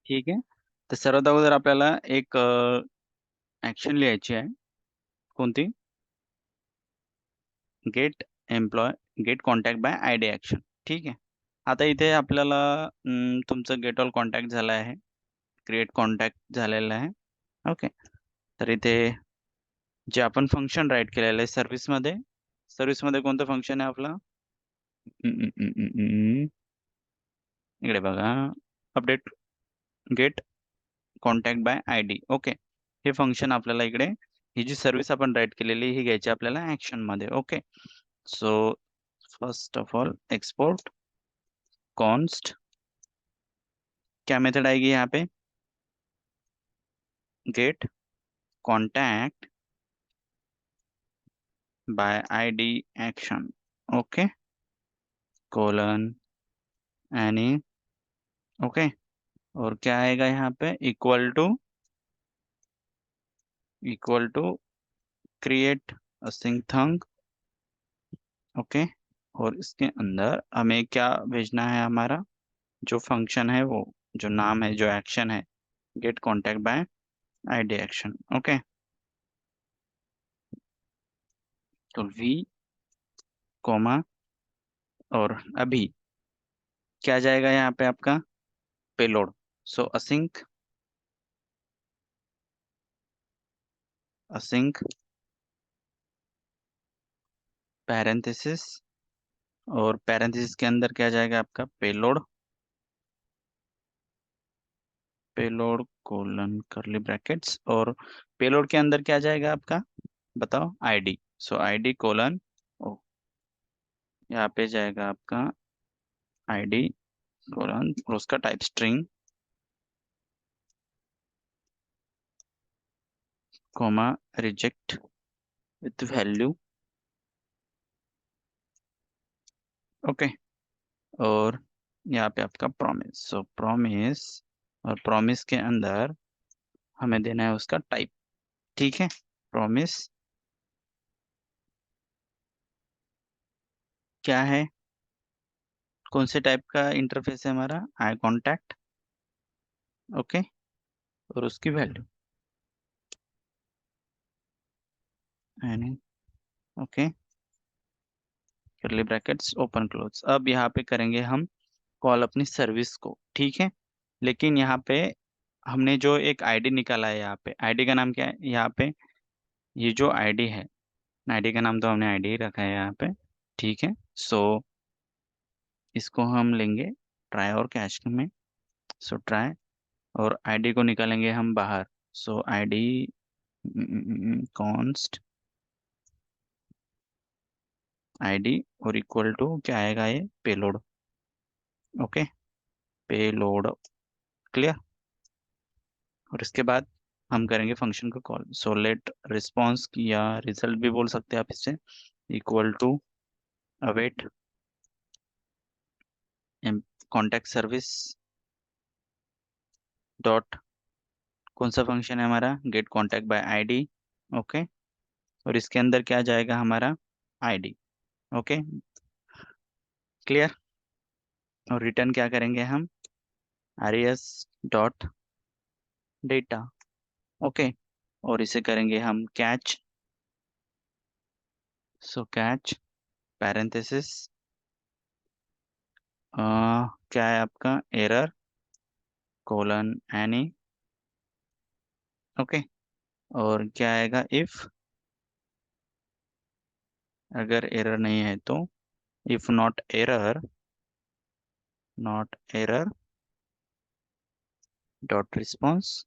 ठीक आहे. तर सर्वात अगोदर आपल्याला एक ॲक्शन लिहायची आहे. कोणती? Get employ get contact by ID action. ठीक आहे. आता इथे आपल्याला तुमचं गेट ऑल कॉन्टॅक्ट झालं आहे. क्रिएट कॉन्टॅक्ट झालेलं आहे. ओके. तर इथे जे आपण फंक्शन राईट केलेलं आहे सर्व्हिसमध्ये कोणतं फंक्शन आहे आपलं? इकडे बघा. Update get contact by ID. Okay. हे फंक्शन आपल्याला इकडे ही जी सर्व्हिस आपण राईट केलेली ही घ्यायची आपल्याला ॲक्शनमध्ये. Okay. So first of all export const क्या मेथड आएगी यहाँ पे? Get contact by ID action. Okay. Colon any. Okay. और क्या आएगा यहाँ पे? Equal to create a sync. Okay. और इसके अंदर हमें क्या भेजना है? हमारा जो फंक्शन है वो जो नाम है जो एक्शन है get contact by ID action. Okay. तो वी कॉमा और अभी क्या जाएगा यहाँ पे आपका? पेलोड. सो असिंक पैरेंथेसिस और पैरेंथेसिस के अंदर क्या जाएगा आपका? Payload colon curly brackets. और पेलोड के अंदर क्या जाएगा आपका? बताओ. आईडी. So ID colon. ओ, यहाँ पे जाएगा आपका आईडी कोलन और उसका type string comma reject with value. Okay. और यहाँ पे आपका प्रॉमिस. So promise. और प्रॉमिस के अंदर हमें देना है उसका टाइप. ठीक है. प्रॉमिस क्या है? कौन से टाइप का इंटरफेस है हमारा? आई कॉन्टैक्ट. ओके. और उसकी वैल्यू एनी. ओके. करली ब्रैकेट्स ओपन क्लोज. अब यहाँ पे करेंगे हम कॉल अपनी सर्विस को. ठीक है. लेकिन यहाँ पे हमने जो एक आईडी निकाला है, यहाँ पे आईडी का नाम क्या है? यहाँ पे ये जो आईडी है, आईडी का नाम तो हमने आईडी ही रखा है यहाँ पे. ठीक है. सो इसको हम लेंगे ट्राई और कैश में. सो ट्राई और आईडी को निकालेंगे हम बाहर. सो आईडी कॉन्स्ट आईडी और इक्वल टू क्या आएगा? ये पेलोड. ओके. पेलोड. क्लियर. और इसके बाद हम करेंगे फंक्शन को कॉल. सो लेट रिस्पॉन्स या रिजल्ट भी बोल सकते हैं आप इससे. Equal to await contact service dot. कौन सा फंक्शन है हमारा? Get contact by ID. Okay. और इसके अंदर क्या जाएगा हमारा? आईडी. ओके. क्लियर. और रिटर्न क्या करेंगे हम? res dot data. ओके. और इसे करेंगे हम कैच. सो कैच पैरेंथेसिस क्या है आपका? Error colon any. ओके. और क्या आएगा? इफ अगर एरर नहीं है तो if not error dot response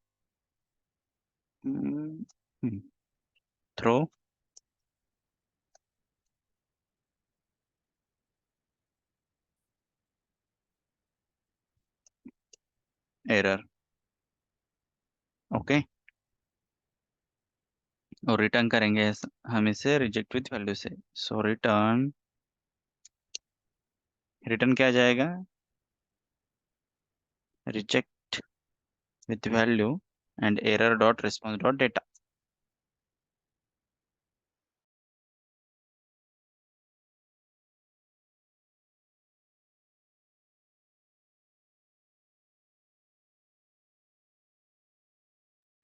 throw error. Okay. और रिटर्न करेंगे हम इसे रिजेक्ट विथ वैल्यू से. सो रिटर्न रिटर्न क्या जाएगा? Reject with value and error dot response dot data.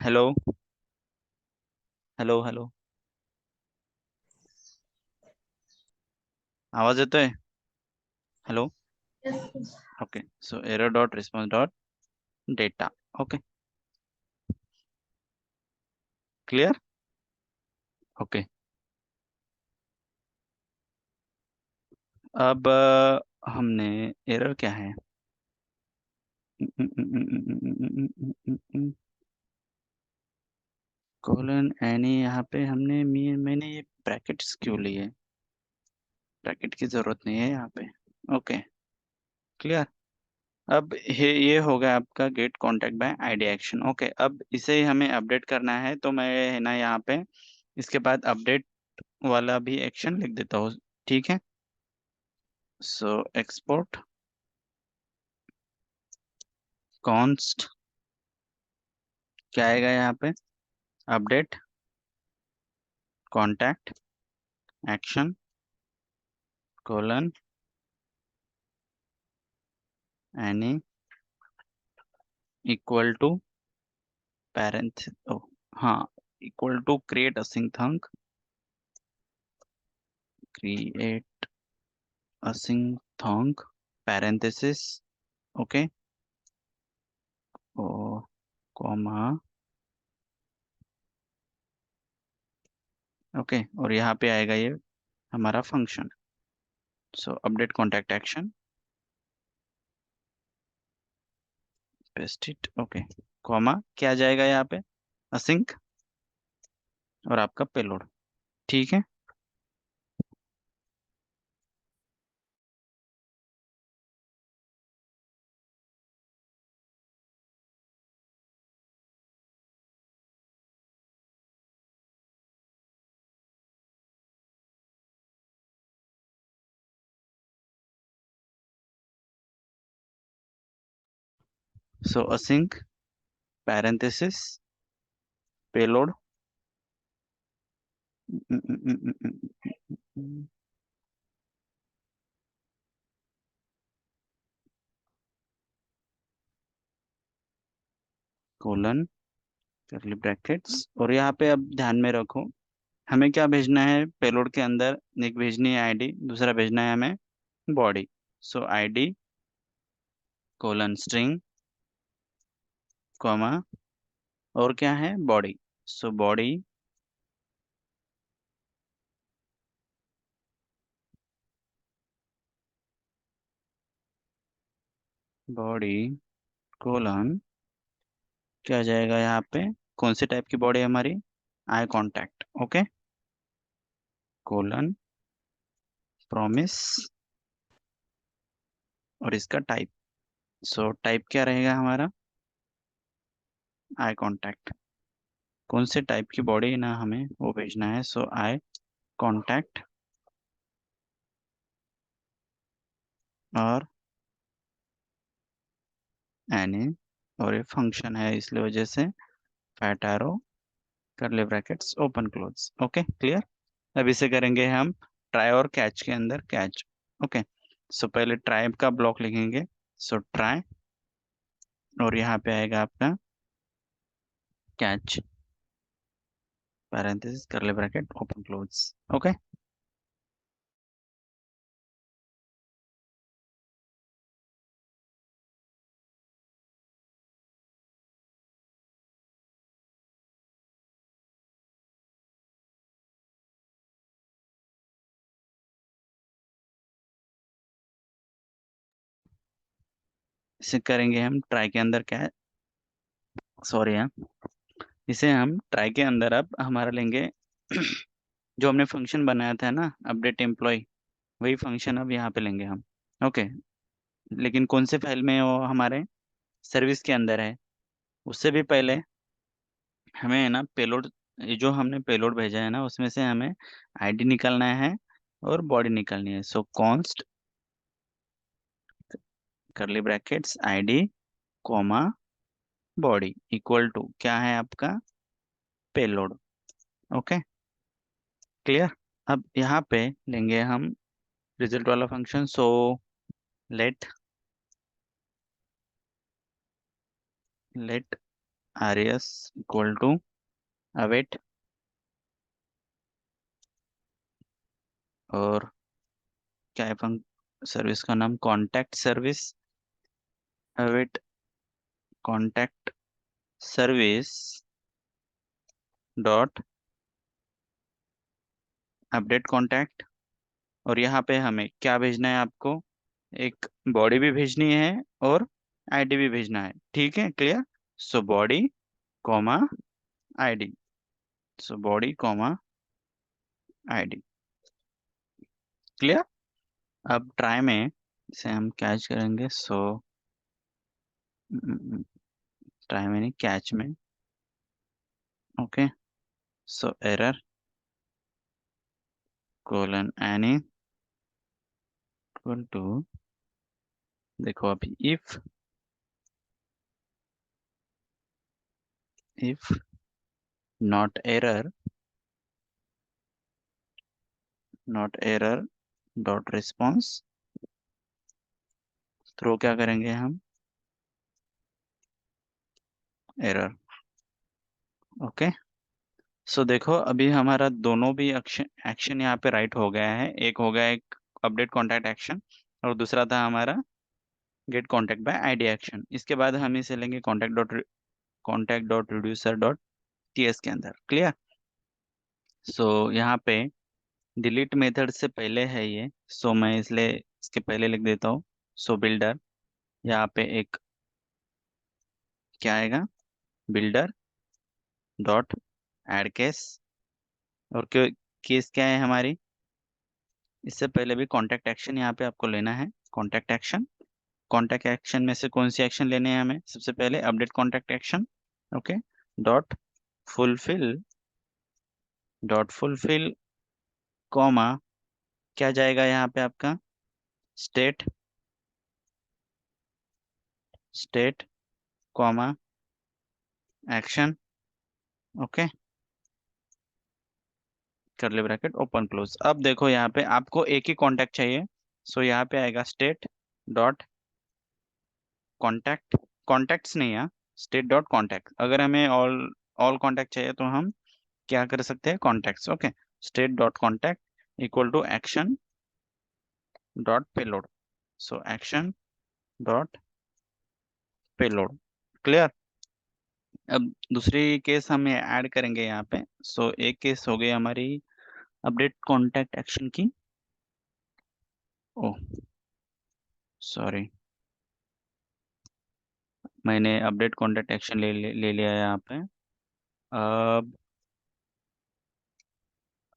Hello hello hello, आवाज येतोय? Hello. Yes. Okay, so error dot response dot data. Okay, clear. Okay, अब हमने एरर क्या है, कोलन एनी, यहाँ पे हमने मैंने ये ब्रैकेट्स क्यों लिए, ब्रैकेट की जरूरत नहीं है यहाँ पे। Okay, clear. अब ये हो गया आपका get contact by ID action. Okay, अब इसे ही हमें अपडेट करना है, तो मैं है ना यहाँ पे इसके बाद अपडेट वाला भी एक्शन लिख देता हूँ। ठीक है, सो एक्सपोर्ट कॉन्स्ट, क्या आएगा यहाँ पे, update contact action colon any equal to parenth, oh हाँ, equal to create async create async parenthesis. Okay, oh comma, okay, और यहाँ पे आएगा ये हमारा function, so update contact action paste it. Okay, comma, क्या जाएगा यहाँ पे, असिंक और आपका पेलोड। ठीक है, so async parenthesis payload colon curly brackets, और यहाँ पे अब ध्यान में रखो, हमें क्या भेजना है पेलोड के अंदर, एक भेजनी है आईडी, दूसरा भेजना है हमें बॉडी। सो आईडी कोलन स्ट्रिंग कॉमा, और क्या है body, so body body colon, क्या जाएगा यहाँ पे, कौन से टाइप की बॉडी है हमारी, eye contact. Okay, colon promise और इसका टाइप, सो टाइप क्या रहेगा हमारा, आई कांटेक्ट। कौन से टाइप की बॉडी ना हमें वो भेजना है, सो आई कांटेक्ट और एनी, और ये फंक्शन है इसलिए वजह से फैट एरो करली brackets open close. Okay, clear. अब इसे करेंगे हम ट्राई और कैच के अंदर कैच। ओके, सो पहले ट्राई का ब्लॉक लिखेंगे, सो ट्राई, और यहाँ पे आएगा आपका catch parenthesis curly bracket open close. Okay, इसे करेंगे हम ट्राई के अंदर क्या, सॉरी हाँ, इसे हम ट्राई के अंदर अब हमारा लेंगे जो हमने फंक्शन बनाया था ना अपडेट एम्प्लॉय, वही फंक्शन अब यहाँ पे लेंगे हम। ओके, लेकिन कौन से फाइल में है वो, हमारे सर्विस के अंदर है। उससे भी पहले हमें है ना पेलोड, ये जो हमने पेलोड भेजा है ना उसमें से हमें आईडी निकालना है और बॉडी निकालनी है। So const curly brackets ID comma body equal to क्या है आपका पेलोड। Okay, clear. अब यहाँ पे लेंगे हम रिजल्ट वाला function, so let let arias equal to await, और क्या है सर्विस का नाम, contact service, await contact service dot update contact. और यहाँ पे हमें क्या भेजना है आपको, एक बॉडी भी भेजनी है और आईडी भी भेजना है, ठीक है, clear. So body comma ID, so body comma ID, clear. अब ट्राई में इसे हम कैच करेंगे, सो ट्राई में नहीं, कैच में, okay. So error colon any equal to, देखो अभी if not error, not error dot response, throw क्या करेंगे हम, एरर, ओके। सो देखो अभी हमारा दोनों भी एक्शन एक्शन यहाँ पे राइट हो गया है, एक हो गया एक अपडेट कॉन्टैक्ट एक्शन, और दूसरा था हमारा get contact by ID action. इसके बाद हम इसे लेंगे contact dot reducer dot TS के अंदर, क्लियर। सो यहाँ पे डिलीट मेथड से पहले है ये, सो मैं इसलिए इसके पहले लिख देता हूँ। सो बिल्डर, यहाँ पे एक क्या आएगा, बिल्डर डॉट एड केस, और केस क्या है हमारी, इससे पहले भी कॉन्टैक्ट एक्शन यहाँ पे आपको लेना है, कॉन्टैक्ट एक्शन। कॉन्टैक्ट एक्शन में से कौन सी एक्शन लेने हैं हमें, सबसे पहले update contact action, okay. Dot fulfil, dot fulfill comma, क्या जाएगा यहाँ पे आपका, state, state comma action, okay, curly bracket open close. अब देखो यहाँ पे आपको एक ही कॉन्टैक्ट चाहिए, सो यहाँ पे आएगा स्टेट डॉट कॉन्टैक्ट, कॉन्टैक्ट्स नहीं है, स्टेट डॉट कॉन्टैक्ट। अगर हमें ऑल ऑल कॉन्टैक्ट चाहिए तो हम क्या कर सकते हैं, contacts, okay. State dot contact equal to action dot payload, so action dot payload, clear. अब दूसरी केस हम ऐड करेंगे यहाँ पे, सो एक केस हो गई हमारी अपडेट कॉन्टैक्ट एक्शन की, ओह सॉरी, मैंने अपडेट कॉन्टैक्ट एक्शन ले लिया है यहाँ पे। अब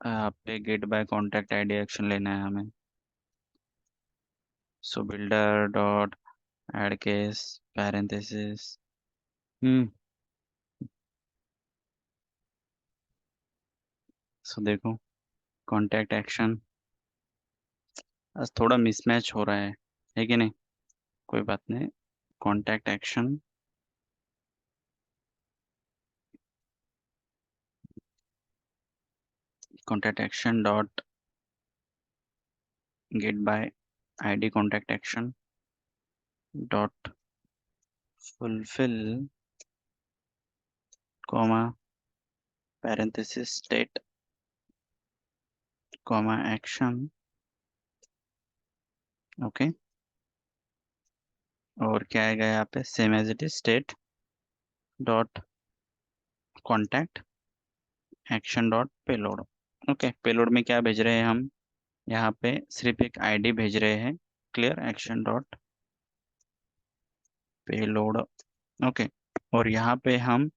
यहाँ पे get by contact ID action लेना है हमें, so builder dot add case parenthesis, hmm, so देखो कॉन्टैक्ट एक्शन, आज थोड़ा मिसमैच हो रहा है कि नहीं, कोई बात नहीं। Contact action, contact action dot get by ID contact action dot fulfill comma parenthesis state comma action, okay. और क्या आएगा यहाँ पे, same as it is, state dot contact action dot payload, okay. Payload में क्या भेज रहे हैं हम, यहाँ पे सिर्फ एक आईडी भेज रहे हैं, clear, action dot payload, okay. और यहाँ पे हम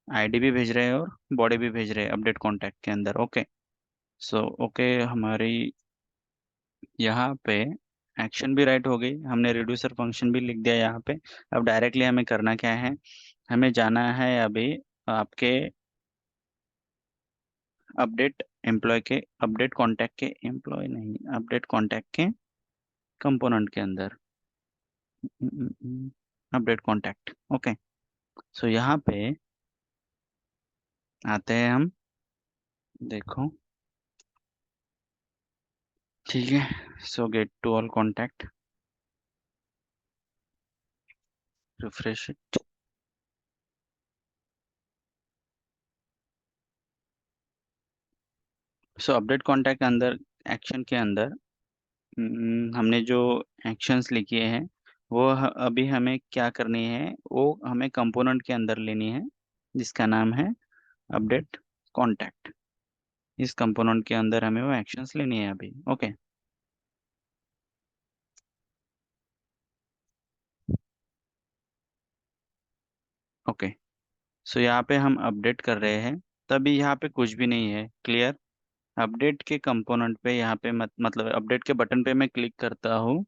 आईडी भी भेज रहे हैं और बॉडी भी भेज रहे हैं अपडेट कॉन्टैक्ट के अंदर, ओके। सो ओके, हमारी यहाँ पे एक्शन भी राइट हो गई, हमने रिड्यूसर फंक्शन भी लिख दिया यहाँ पे। अब डायरेक्टली हमें करना क्या है, हमें जाना है अभी आपके अपडेट एम्प्लॉय के, अपडेट कॉन्टैक्ट के, एम्प्लॉय नहीं, अपडेट कॉन्टैक्ट के कंपोनेंट के अंदर, अपडेट कॉन्टैक्ट, ओके। सो यहाँ पे आते हैं हम, देखो ठीक है। So get to all contact, refresh it, so update contact के अंदर, एक्शन के अंदर हमने जो एक्शंस लिखे हैं वो अभी हमें क्या करनी है, वो हमें कंपोनेंट के अंदर लेनी है, जिसका नाम है अपडेट कॉन्टैक्ट। इस कंपोनेंट के अंदर हमें वो एक्शंस लेनी है अभी। ओके। ओके। सो यहाँ पे हम अपडेट कर रहे हैं, तभी यहाँ पे कुछ भी नहीं है। क्लियर। अपडेट के कंपोनेंट पे यहाँ पे मतलब अपडेट के बटन पे मैं क्लिक करता हूँ।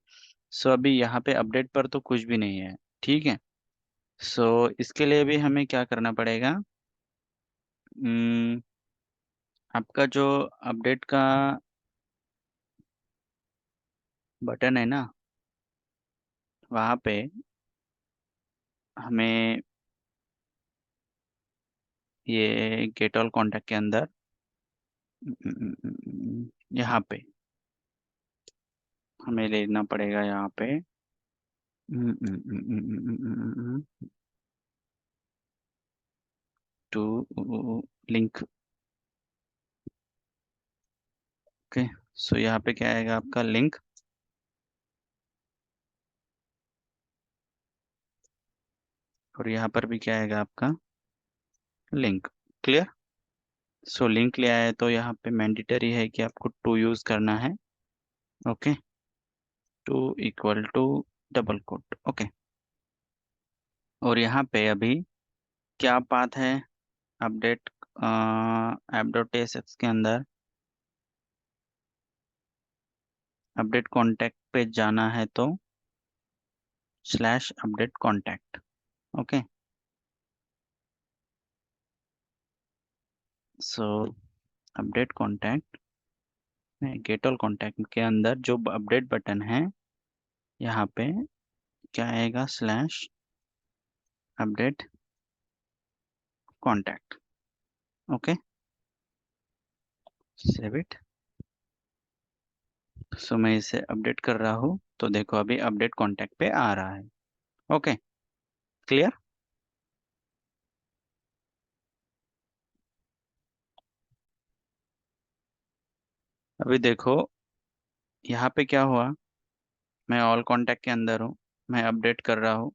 सो अभी यहाँ पे अपडेट पर तो कुछ भी नहीं है। ठीक है। सो इसके लिए भी हमें क्या करना पड़ेगा, आपका जो अपडेट का बटन है ना, वहाँ पे हमें ये गेट ऑल कॉन्टैक्ट के अंदर यहाँ पे हमें लेना पड़ेगा, यहाँ पे टू लिंक। ओके। सो यहाँ पे क्या आएगा आपका लिंक, और यहाँ पर भी क्या आएगा आपका लिंक। क्लियर। सो लिंक ले आए तो यहाँ पे मैंडेटरी है कि आपको टू यूज करना है। Okay. To equal to double quote. Okay. और यहाँ पे अभी क्या पाथ है, अपडेट ऐप डॉट एस के अंदर अपडेट कॉन्टैक्ट पे जाना है तो स्लैश अपडेट कॉन्टैक्ट। ओके। सो update contact get all contact के अंदर जो अपडेट बटन है, यहाँ पे क्या आएगा, slash update contact. Okay. Save it. So मैं इसे अपडेट कर रहा हूँ, तो देखो अभी अपडेट कॉन्टैक्ट पे आ रहा है। ओके। क्लियर। अभी देखो यहाँ पे क्या हुआ, मैं ऑल कॉन्टैक्ट के अंदर हूँ, मैं अपडेट कर रहा हूँ।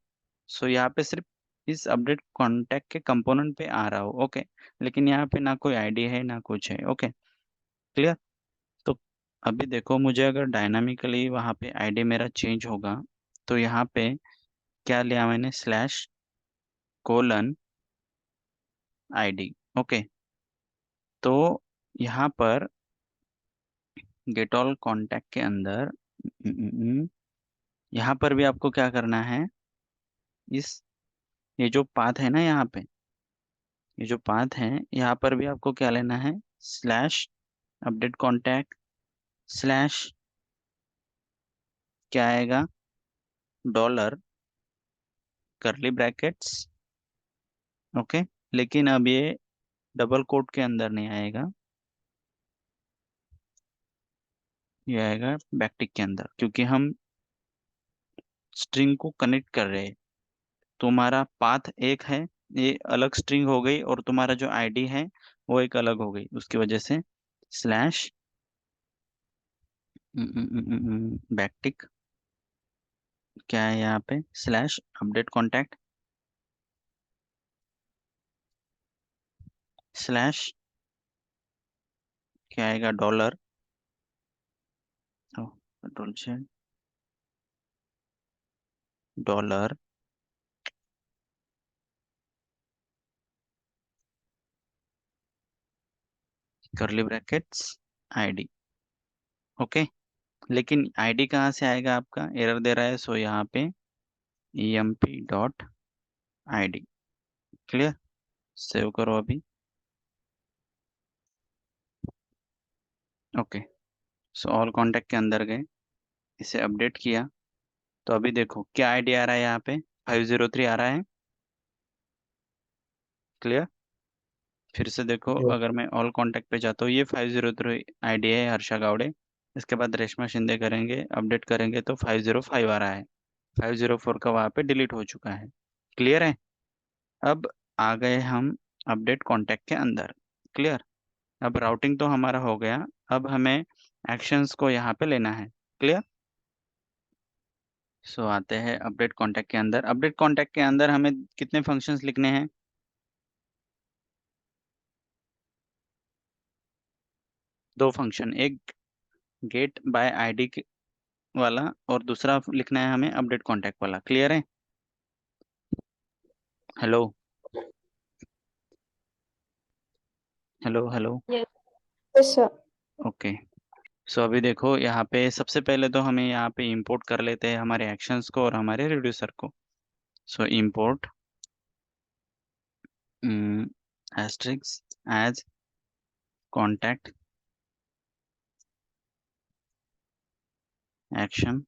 सो यहाँ पे सिर्फ इस अपडेट कॉन्टैक्ट के कंपोनेंट पे आ रहा हूँ। ओके। लेकिन यहाँ पे ना कोई आईडी है ना कुछ है। ओके। क्लियर। तो अभी देखो, मुझे अगर डायनामिकली वहाँ पे आईडी मेरा चेंज होगा, तो यहाँ पे क्या लिया मैंने, स्लैश कोलन आईडी। ओके। तो यहाँ पर गेट ऑल कॉन्टैक्ट के अंदर यहाँ पर भी आपको क्या करना है, इस ये जो पाथ है ना, यहाँ पे ये जो पाथ है, यहाँ पर भी आपको क्या लेना है, स्लैश अपडेट कॉन्टैक्ट स्लैश क्या आएगा, डॉलर करली ब्रैकेट्स। ओके। लेकिन अब ये डबल कोट के अंदर नहीं आएगा, ये आएगा बैकटिक के अंदर, क्योंकि हम स्ट्रिंग को कनेक्ट कर रहे हैं। तुम्हारा पाथ एक है, ये अलग स्ट्रिंग हो गई, और तुम्हारा जो आईडी है वो एक अलग हो गई, उसकी वजह से स्लैश बैकटिक क्या है यहाँ पे, स्लैश अपडेट कॉन्टैक्ट स्लैश क्या आएगा, डॉलर कंट्रोल से डॉलर करली ब्रैकेट्स आईडी। ओके। लेकिन आईडी कहाँ से आएगा, आपका एरर दे रहा है, सो यहाँ पे emp.id। क्लियर। सेव करो अभी। ओके। सो ऑल कॉन्टैक्ट के अंदर गए, इसे अपडेट किया, तो अभी देखो क्या आईडी आ रहा है, यहाँ पे 503 आ रहा है। क्लियर। फिर से देखो, Yes. अगर मैं ऑल कॉन्टैक्ट पे जाता हूँ, ये 503 आईडी है हर्षा गावड़े। इसके बाद रेशमा शिंदे करेंगे, अपडेट करेंगे तो 505 आ रहा है। 504 का वहाँ पे डिलीट हो चुका है। क्लियर है। अब आ गए हम अपडेट कॉन्टैक्ट के अंदर। क्लियर। अब राउटिंग तो हमारा हो गया, अब हमें एक्शंस को यहाँ पे लेना है। क्लियर? सो आते हैं अपडेट कॉन्टैक्ट के अंदर। अपडेट कॉन्टैक्ट के अंदर हमें कितने फंक्शंस लिखने हैं? दो फंक्शन, एक गेट बाय आईडी वाला और दूसरा लिखना है हमें अपडेट कॉन्टैक्ट वाला। क्लियर है? Hello hello hello. Yes. Yes, sir. Okay. So अभी देखो यहाँ पे सबसे पहले तो हमें यहाँ पे इंपोर्ट कर लेते हैं हमारे एक्शंस को और हमारे रिड्यूसर को। So import asterisk as contact action,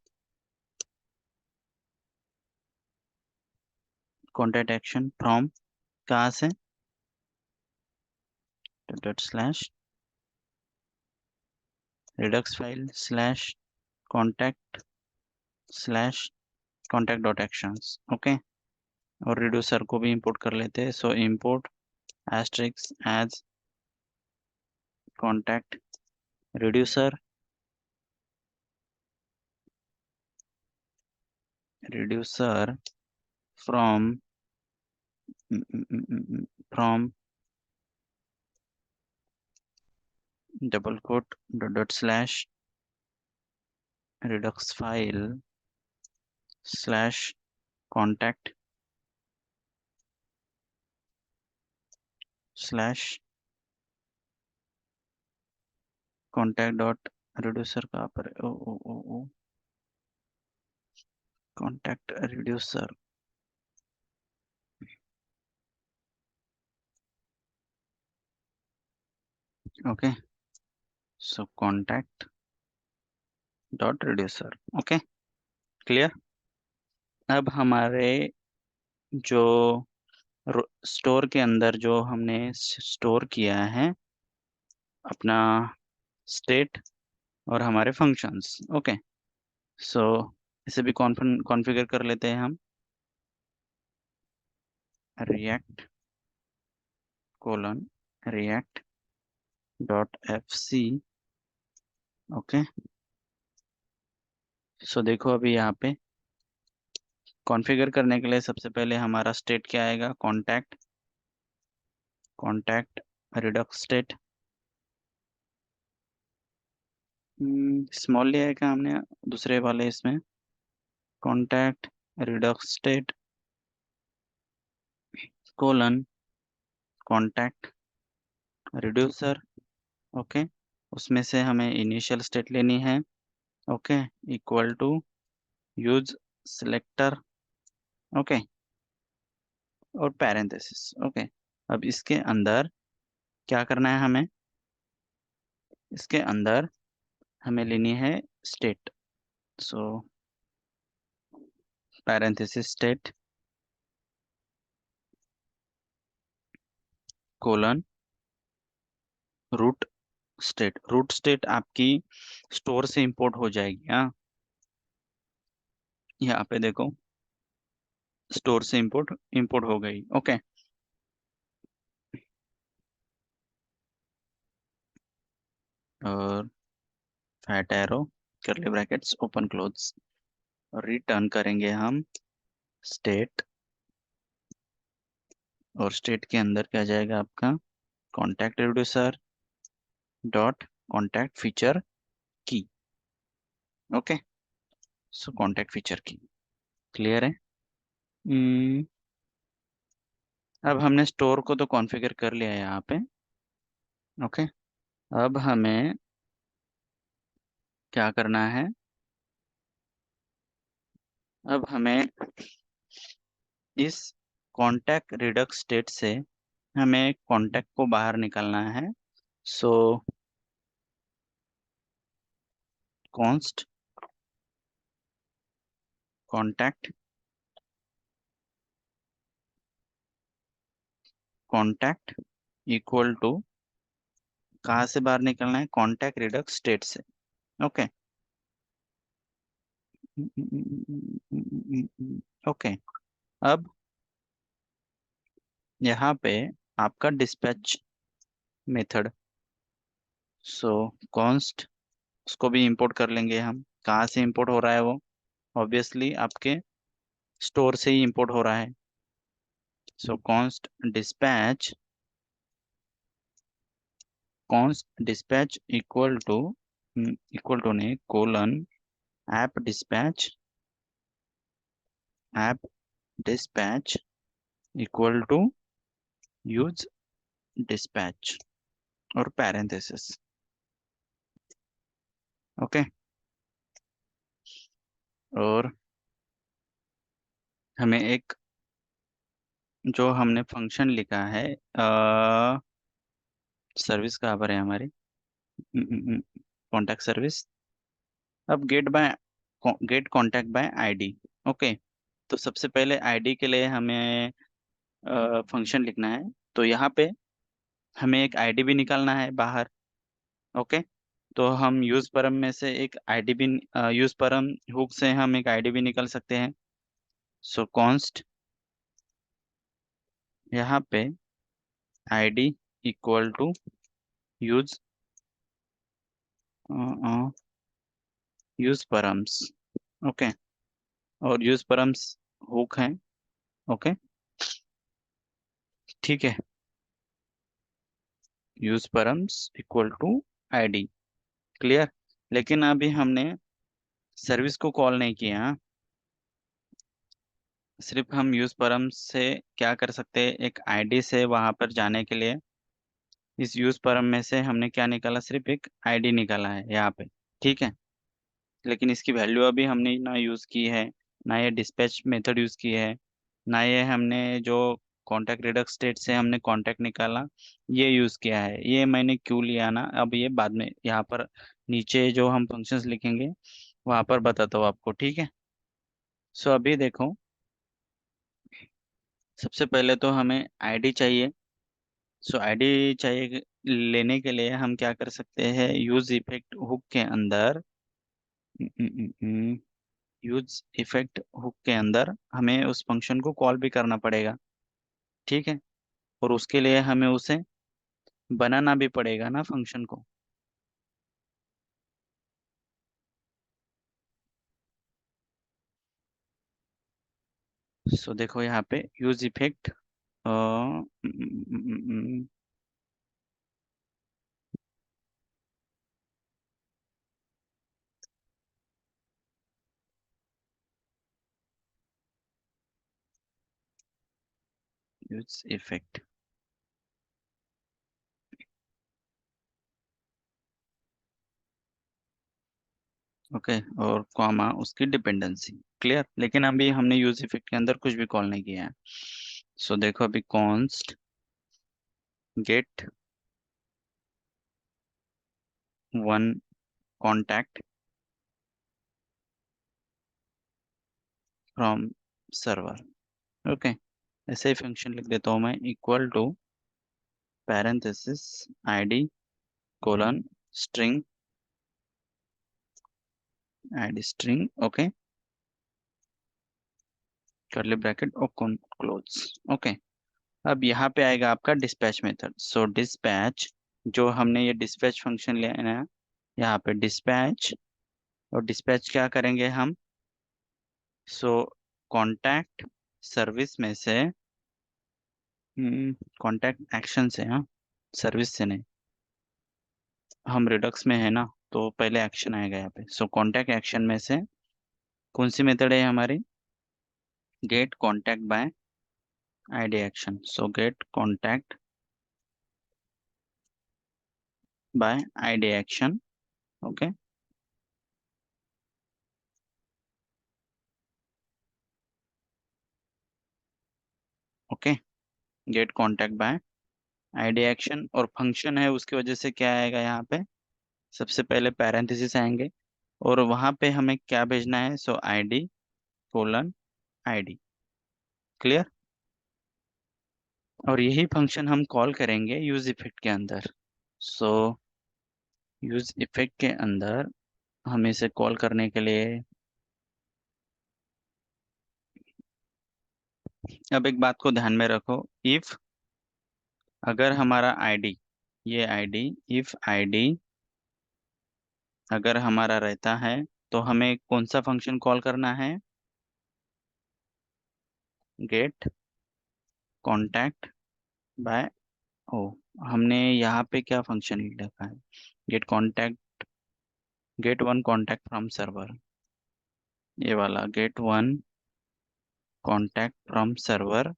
contact action from, कहाँ से? Dot slash redux file slash contact slash contact dot actions. Okay. और रिड्यूसर को भी इंपोर्ट कर लेते हैं। So import asterisk as contact reducer, reducer from from double quote dot slash redux file slash contact slash contact dot reducer कहाँ पर है? Oh oh oh oh contact reducer. Okay. So contact dot reducer. Okay. Clear? अब हमारे जो store के अंदर जो हमने स्टोर किया है अपना स्टेट और हमारे फंक्शंस। ओके। सो इसे भी कॉन्फ़िगर कर लेते हैं हम। React colon react dot F C. Okay. So देखो अभी यहाँ पे कॉन्फ़िगर करने के लिए सबसे पहले हमारा स्टेट क्या आएगा? Contact contact redux state. Small लिया है क्या हमने दूसरे वाले इसमें? Contact redux state colon contact reducer. Okay. उसमें से हमें इनिशियल स्टेट लेनी है। Okay. Equal to use selector. Okay. और पैरेंथेसिस। ओके। अब इसके अंदर क्या करना है हमें? इसके अंदर हमें लेनी है state. So parenthesis state colon root state. Root state आपकी स्टोर से इंपोर्ट हो जाएगी। हाँ, यहाँ पे देखो स्टोर से इंपोर्ट इंपोर्ट हो गई। ओके। और fat arrow curly brackets open close और रिटर्न करेंगे हम स्टेट। और स्टेट के अंदर क्या जाएगा आपका? Contact reducer dot contact feature की। ओके। सो कॉन्टैक्ट फीचर की। क्लियर है? हम्म, अब हमने स्टोर को तो कॉन्फ़िगर कर लिया है यहाँ पे। ओके। अब हमें क्या करना है? अब हमें इस कॉन्टैक्ट रिडक्स स्टेट से हमें कॉन्टैक्ट को बाहर निकालना है। So const contact contact equal to, कहाँ से बाहर निकलना है? कॉन्टैक्ट रिडक्स स्टेट से। ओके। ओके। अब यहाँ पे आपका डिस्पैच मेथड सो कॉन्स्ट, उसको भी इंपोर्ट कर लेंगे हम। कहाँ से इंपोर्ट हो रहा है वो? ऑब्वियसली आपके स्टोर से ही इंपोर्ट हो रहा है। So const dispatch, const dispatch equal to नहीं, colon app dispatch, app dispatch equal to use dispatch और पैरेंथेसिस। ओके। और हमें एक, जो हमने फंक्शन लिखा है, सर्विस कहाँ पर है हमारी, कॉन्टैक्ट सर्विस। अब get contact by ID. Okay. तो सबसे पहले आईडी के लिए हमें फंक्शन लिखना है। तो यहाँ पे हमें एक आईडी भी निकालना है बाहर। ओके। तो हम यूज परम में से एक आईडी भी, यूज परम हुक से हम एक आईडी भी निकाल सकते हैं। सो कॉन्स्ट यहाँ पे ID equal to use use params. Okay. और यूज परम्स हुक है। ओके। ठीक है। Use params equal to ID. Clear. लेकिन अभी हमने सर्विस को कॉल नहीं किया, हाँ? सिर्फ हम यूज परम्स से क्या कर सकते हैं, एक आईडी से वहां पर जाने के लिए इस यूज परम में से हमने क्या निकाला, सिर्फ एक आईडी निकाला है यहाँ पे। ठीक है। लेकिन इसकी वैल्यू अभी हमने ना यूज की है, ना ये डिस्पैच मेथड यूज की है, ना ये हमने जो कॉन्टैक्ट रिडक्स स्टेट से हमने कॉन्टैक्ट निकाला ये यूज किया है। ये मैंने क्यों लिया ना, अब ये बाद में यहाँ पर नीचे जो हम फंक्शंस लिखेंगे वहां पर बताता हूँ आपको। ठीक है। सो अभी देखो, सबसे पहले तो हमें आईडी चाहिए। सो आईडी चाहिए, लेने के लिए हम क्या कर सकते हैं, यूज इफेक्ट हुक के अंदर, यूज इफेक्ट हुक के अंदर हमें उस फंक्शन को कॉल भी करना पड़ेगा। ठीक है। और उसके लिए हमें उसे बनाना भी पड़ेगा ना फंक्शन को। सो देखो यहाँ पे use effect, use effect. Okay. और कॉमा उसकी डिपेंडेंसी। क्लियर। लेकिन अभी हमने यूज इफेक्ट के अंदर कुछ भी कॉल नहीं किया है। सो देखो अभी const get one contact from server. Okay. ऐसे ही फंक्शन लिख देता हूँ मैं, equal to parenthesis ID colon string, ID string. Okay. Curly bracket open close. Okay. अब यहाँ पे आएगा आपका डिस्पैच मेथड। सो डिस्पैच, जो हमने ये डिस्पैच फंक्शन लिया है ना, यहाँ पे डिस्पैच, और डिस्पैच क्या करेंगे हम, सो कॉन्टैक्ट सर्विस में से, कॉन्टैक्ट एक्शन से, हाँ, सर्विस से नहीं, हम रिडक्स में है ना, तो पहले एक्शन आएगा यहाँ पे। सो कॉन्टैक्ट एक्शन में से कौन सी मेथड है हमारी, get contact by ID action. So get contact by ID action. Okay. Okay. Get contact by ID action और फंक्शन है, उसकी वजह से क्या आएगा यहाँ पे, सबसे पहले पैरेंथेसिस आएंगे और वहां पे हमें क्या भेजना है, सो आईडी कोलन आईडी। क्लियर। और यही फंक्शन हम कॉल करेंगे यूज इफेक्ट के अंदर। सो यूज इफेक्ट के अंदर हमें इसे कॉल करने के लिए, अब एक बात को ध्यान में रखो, इफ, अगर हमारा आईडी, ये आईडी, इफ आईडी अगर हमारा रहता है तो हमें कौन सा फंक्शन कॉल करना है? गेट कॉन्टैक्ट बाय ओ। हमने यहाँ पे क्या फंक्शन लिखा है? Get contact, get one contact from server, ये वाला get one contact from server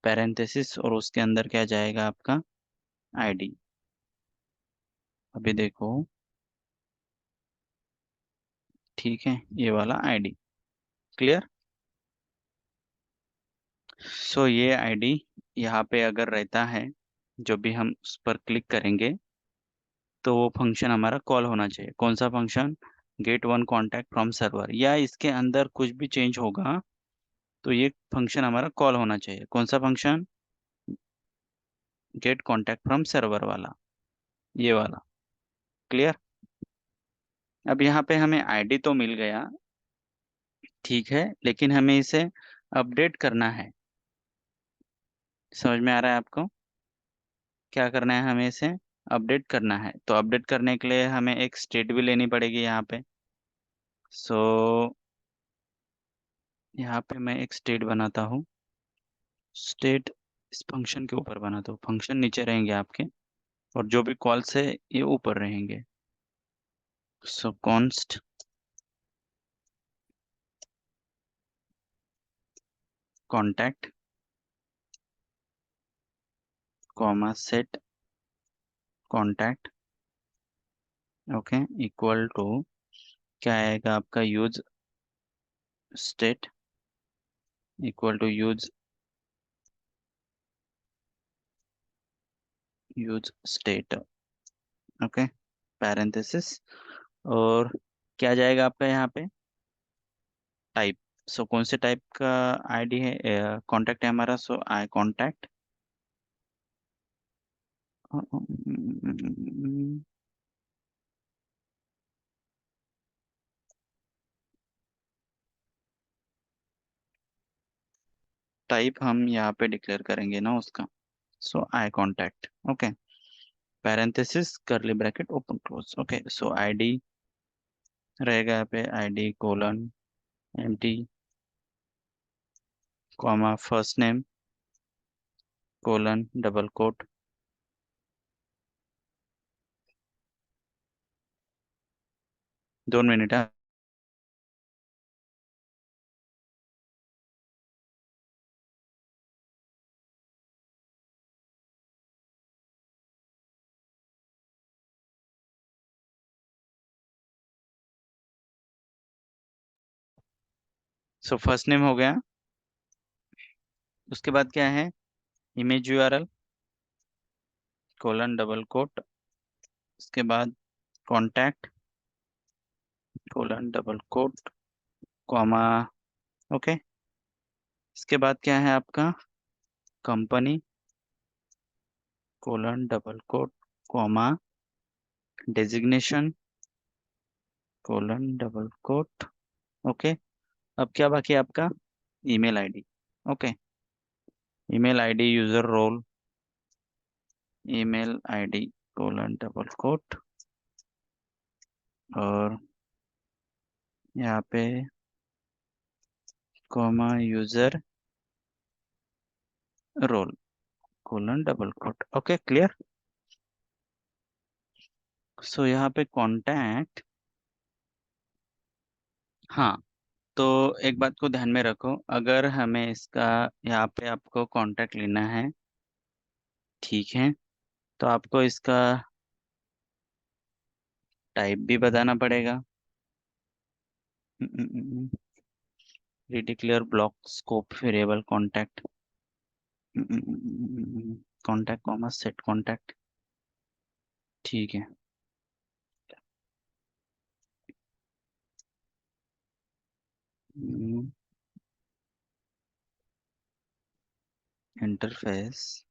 parenthesis, और उसके अंदर क्या जाएगा आपका? आईडी। अभी देखो, ठीक है, ये वाला आईडी। क्लियर? सो ये आईडी यहाँ पे अगर रहता है, जो भी हम उस पर क्लिक करेंगे तो वो फंक्शन हमारा कॉल होना चाहिए। कौन सा function? Gate one contact from server, या इसके अंदर कुछ भी चेंज होगा तो ये फंक्शन हमारा कॉल होना चाहिए। कौन सा function? Get contact from server वाला, ये वाला। क्लियर? अब यहाँ पे हमें आईडी तो मिल गया, ठीक है, लेकिन हमें इसे अपडेट करना है। समझ में आ रहा है आपको? क्या करना है हमें? इसे अपडेट करना है। तो अपडेट करने के लिए हमें एक स्टेट भी लेनी पड़ेगी यहाँ पे। सो यहाँ पे मैं एक स्टेट बनाता हूँ। स्टेट इस फंक्शन के ऊपर बनाता हूँ, फंक्शन नीचे रहेंगे आपके, और जो भी कॉल्स है ये ऊपर रहेंगे। So const contact comma set contact, okay, equal to क्या आएगा आपका? Use state equal to use state, okay, parenthesis. और क्या जाएगा आपका यहाँ पे? टाइप। सो कौन से टाइप का आईडी है, कॉन्टैक्ट है हमारा? सो आई कॉन्टैक्ट, टाइप हम यहाँ पे डिक्लेयर करेंगे ना उसका। So I contact, okay, parenthesis curly bracket open close, okay. So ID रहेगा यहाँ पे, ID colon empty comma first name colon double quote. 2 minute है। सो फर्स्ट नेम हो गया। उसके बाद क्या है? Image URL colon double quote, उसके बाद contact colon double quote comma, okay. इसके बाद क्या है आपका? Company colon double quote comma designation colon double quote, okay. अब क्या बाकी है आपका? Email ID, okay. Email ID user role email ID colon double quote, और यहाँ पे comma user role colon double quote, okay. Clear? So यहाँ पे कांटेक्ट, हाँ, तो एक बात को ध्यान में रखो, अगर हमें इसका यहाँ पे आपको कांटेक्ट लेना है, ठीक है, तो आपको इसका टाइप भी बताना पड़ेगा। Declare block scope variable contact, contact comma set contact, ठीक है। इंटरफेस,